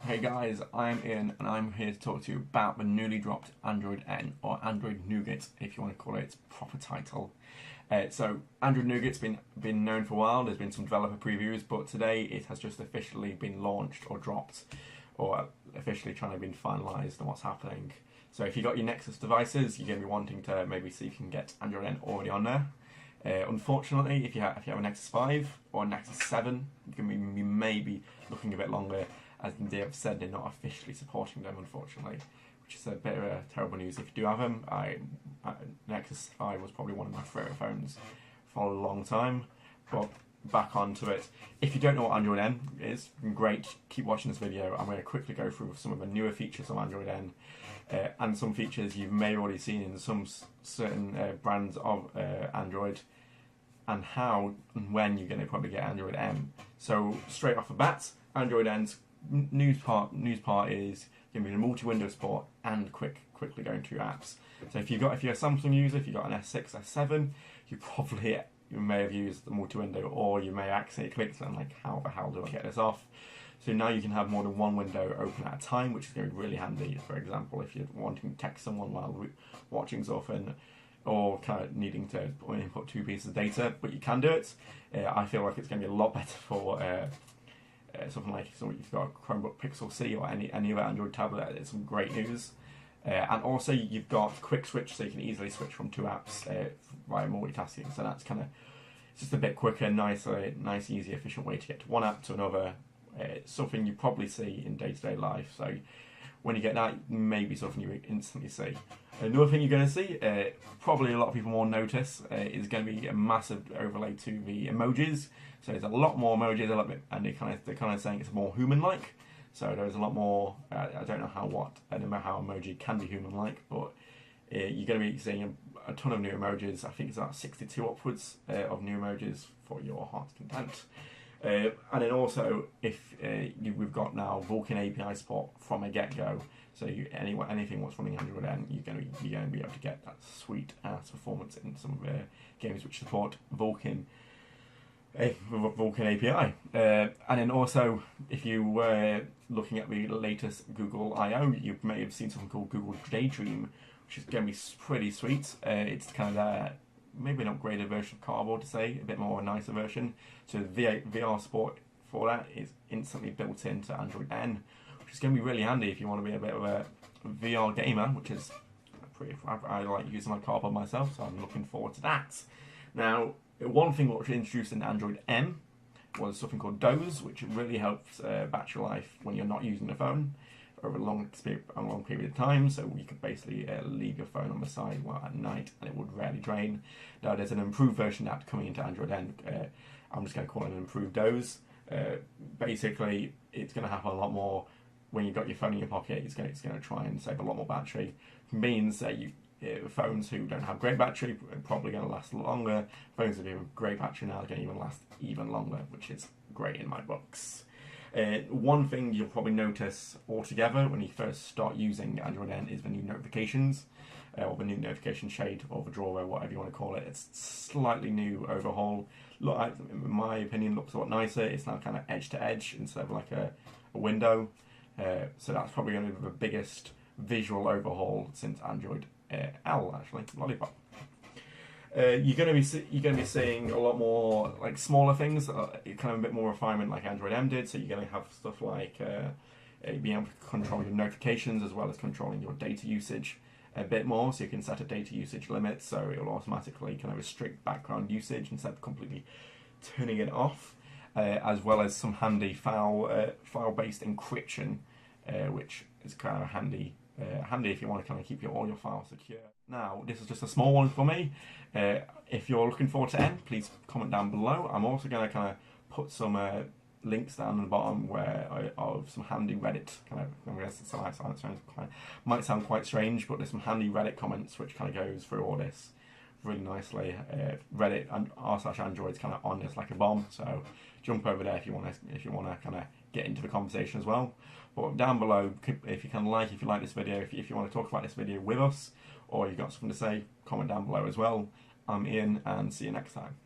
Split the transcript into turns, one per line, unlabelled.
Hey guys, I'm Ian and I'm here to talk to you about the newly dropped Android N, or Android Nougat if you want to call it its proper title. So Android Nougat's been known for a while, there's been some developer previews, but today it has just officially been launched or dropped, or officially trying to be finalised on what's happening. So if you've got your Nexus devices, you're going to be wanting to maybe see if you can get Android N already on there. Unfortunately, if you have a Nexus 5 or a Nexus 7, you may be looking a bit longer, as they have said they're not officially supporting them, unfortunately, which is a bit of terrible news. If you do have them, Nexus 5 was probably one of my favourite phones for a long time, but back onto it. If you don't know what Android N is, great, keep watching this video. I'm going to quickly go through some of the newer features of Android N, and some features you may have already seen in some certain brands of Android, and how and when you're going to probably get Android N. So straight off the bat, Android N's news part is going to be the multi-window support and quickly going through apps. So if you're a Samsung user, if you've got an S6, S7, you may have used the multi-window, or you may accidentally click and like, how the hell do I get this off? So now you can have more than one window open at a time, which is going to be really handy. For example, if you're wanting to text someone while watching something, or kind of needing to input two pieces of data, but you can do it. I feel like it's going to be a lot better for something like, so if you've got a Chromebook Pixel C or any other Android tablet. It's some great news. And also you've got quick switch, so you can easily switch from two apps via multitasking. So that's it's just a bit quicker, nice, easy, efficient way to get to one app to another. Something you probably see in day-to-day life. So when you get that, maybe something you instantly see. Another thing you're going to see, probably a lot of people will notice, is going to be a massive overlay to the emojis. So there's a lot more emojis, a lot bit, and they're kind of saying it's more human-like. So there's a lot more. I don't know how emoji can be human-like, but you're going to be seeing a ton of new emojis. I think it's about 62 upwards of new emojis for your heart's content. And then also, we've got now Vulkan API support from a get-go. So anything what's running Android N, you're going to be able to get that sweet ass performance in some of the games which support Vulkan API. And then also, if you were looking at the latest Google I/O, you may have seen something called Google Daydream, which is going to be pretty sweet. It's kind of maybe an upgraded version of Cardboard, to say, a bit more a nicer version. So VR support for that is instantly built into Android N, which is going to be really handy if you want to be a bit of a VR gamer, which is I like using my Cardboard myself, so I'm looking forward to that. Now, one thing which was introduced in Android M was something called Doze, which really helps battery life when you're not using the phone over a long period of time. So you could basically leave your phone on the side while at night, and it would rarely drain. Now there's an improved version of that coming into Android N. I'm just going to call it an improved Doze. Basically, it's going to happen a lot more when you've got your phone in your pocket. It's going to try and save a lot more battery. It means that phones who don't have great battery are probably going to last longer. Phones that have great battery now are going to even last even longer, which is great in my books. One thing you'll probably notice altogether when you first start using Android N is the new notifications, or the new notification shade, or the drawer, whatever you want to call it. It's slightly new overhaul. In my opinion, looks a lot nicer. It's now kind of edge to edge instead of like a window. So that's probably going to be the biggest visual overhaul since Android L, actually, Lollipop. You're going to be seeing a lot more like smaller things, kind of a bit more refinement like Android M did. So you're going to have stuff like being able to control your notifications as well as controlling your data usage a bit more. So you can set a data usage limit, so it will automatically kind of restrict background usage instead of completely turning it off, as well as some handy file-based encryption, which is kind of handy if you want to kind of keep all your files secure. Now, this is just a small one for me. If you're looking forward to N, please comment down below. I'm also going to kind of put some links down at the bottom of some handy Reddit might sound quite strange, but there's some handy Reddit comments which kind of goes through all this really nicely. Reddit and r/Android's kind of on this like a bomb, so jump over there if you want to kind of get into the conversation as well. But down below, if you like this video, if you want to talk about this video with us, or you've got something to say, comment down below as well. I'm Ian, and see you next time.